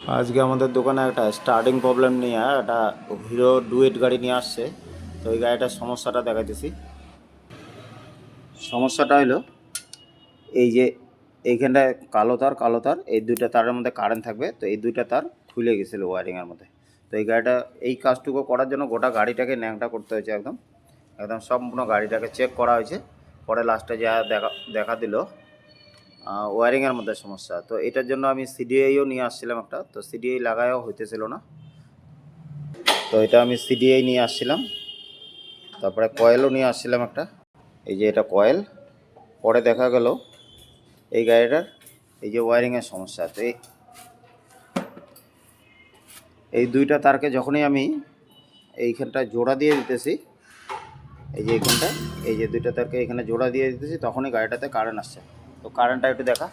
আজকে আমাদের দোকানে একটা স্টার্টিং প্রবলেম নিয়ে একটা হিরো ডুয়েট গাড়ি নিয়ে আসছে। তো ওই গাড়িটার সমস্যাটা দেখাইতেছি। সমস্যাটা হলো এই যে এইখানটায় কালো তার এই দুইটা তারের মধ্যে কারেন্ট থাকবে। তো এই দুইটা তার খুলে গেছিলো ওয়ারিংয়ের মধ্যে। তো এই গাড়িটা এই কাজটুকু করার জন্য গোটা গাড়িটাকে ন্যাংটা করতে হয়েছে। একদম একদম সম্পূর্ণ গাড়িটাকে চেক করা হয়েছে। পরে লাস্টে যা দেখা দিল ওয়ারিংয়ের মধ্যে সমস্যা। তো এটার জন্য আমি সিডিআইও নিয়ে আসছিলাম একটা। তো সিডিআই লাগায়ও হইতেছিল না। তো এটা আমি সিডিআই নিয়ে আসছিলাম, তারপরে কয়েলও নিয়ে আসছিলাম একটা। এই যে এটা কয়েল। পরে দেখা গেল এই গাড়িটার এই যে ওয়ারিংয়ের সমস্যা। তো এই দুইটা তারকে যখনই আমি এইখানটায় জোড়া দিয়ে দিতেছি, এই যে এইখানটায় এই যে দুইটা তারকে এখানে জোড়া দিয়ে দিতেছি, তখনই গাড়িটাতে কারেন্ট আসছে। তো কারেন্টটা একটু দেখা,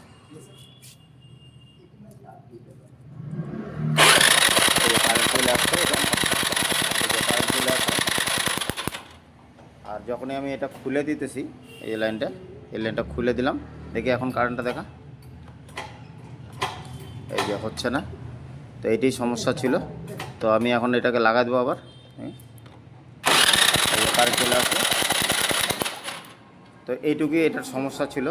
এই যে কারেন্ট চলে আসছে, এটা এই যে কারেন্ট চলে আসছে। আর যখনই আমি এটা খুলে দিতেছি, এই লাইনটা, এই লাইনটা খুলে দিলাম, দেখি এখন কারেন্টটা দেখা, এই যে হচ্ছে না। তো এইটাই সমস্যা ছিল। তো আমি এখন এটাকে লাগা দেবো আবার। কারেন্ট চলে আসবে। তো এইটুকুই এটার সমস্যা ছিল।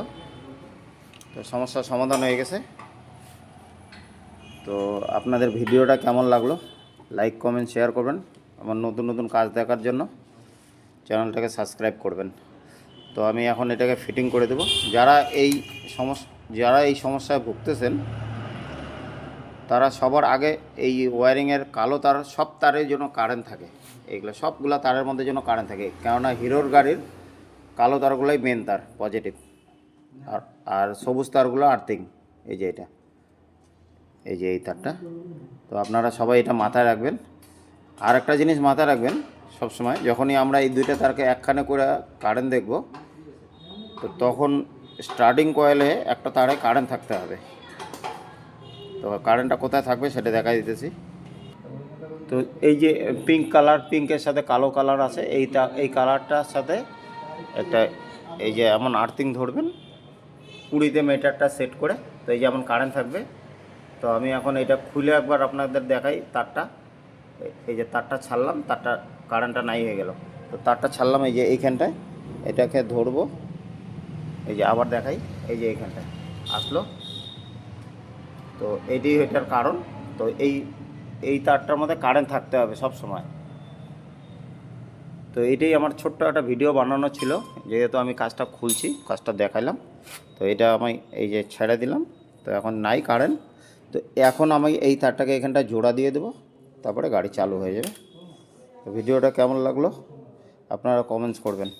তো সমস্যার সমাধান হয়ে গেছে। তো আপনাদের ভিডিওটা কেমন লাগলো লাইক কমেন্ট শেয়ার করবেন। আমার নতুন নতুন কাজ দেখার জন্য চ্যানেলটাকে সাবস্ক্রাইব করবেন। তো আমি এখন এটাকে ফিটিং করে দেব। যারা এই সমস্যায় ভুগতেছেন তারা সবার আগে এই ওয়্যারিংয়ের কালো তার সব তারের জন্য কারেন্ট থাকে, এইগুলো সবগুলা তারের মধ্যে যেন কারেন্ট থাকে। কেননা হিরোর গাড়ির কালো তারগুলোই মেন তার পজিটিভ, আর আর সবুজ তারগুলো আর্থিং। এই যে এটা, এই যে এই তারটা। তো আপনারা সবাই এটা মাথায় রাখবেন। আর একটা জিনিস মাথায় রাখবেন সবসময়, যখনই আমরা এই দুইটা তারকে একখানে করে কারেন্ট দেখব, তো তখন স্টার্টিং কয়েলে একটা তারে কারেন্ট থাকতে হবে। তো কারেন্টটা কোথায় থাকবে সেটা দেখাই দিতেছি। তো এই যে পিঙ্ক কালার, পিঙ্কের সাথে কালো কালার আছে, এই কালারটার সাথে একটা এই যে এমন আর্থিং ধরবেন 20 মিটারটা সেট করে। তো এই যেমন কারেন্ট থাকবে। তো আমি এখন এটা খুলে একবার আপনাদের দেখাই তারটা। এই যে তারটা ছাড়লাম, তারটা কারেন্টটা নাই হয়ে গেল। তো তারটা ছাড়লাম এই যে এইখানটায়, এটাকে ধরবো, এই যে আবার দেখাই, এই যে এইখানটায় আসলো। তো এটি এটার কারণ। তো এই তারটার মধ্যে কারেন্ট থাকতে হবে সব সময়। তো এটাই আমার ছোট্ট একটা ভিডিও বানানো ছিল, যেহেতু আমি কাজটা খুলছি, কাজটা দেখাইলাম। তো এটা আমি এই যে ছেড়ে দিলাম। তো এখন নাই কারেন্ট। তো এখন আমি এই তারটাকে এখানটা জোড়া দিয়ে দেবো, তারপরে গাড়ি চালু হয়ে যাবে। তো ভিডিওটা কেমন লাগলো আপনারা কমেন্টস করবেন।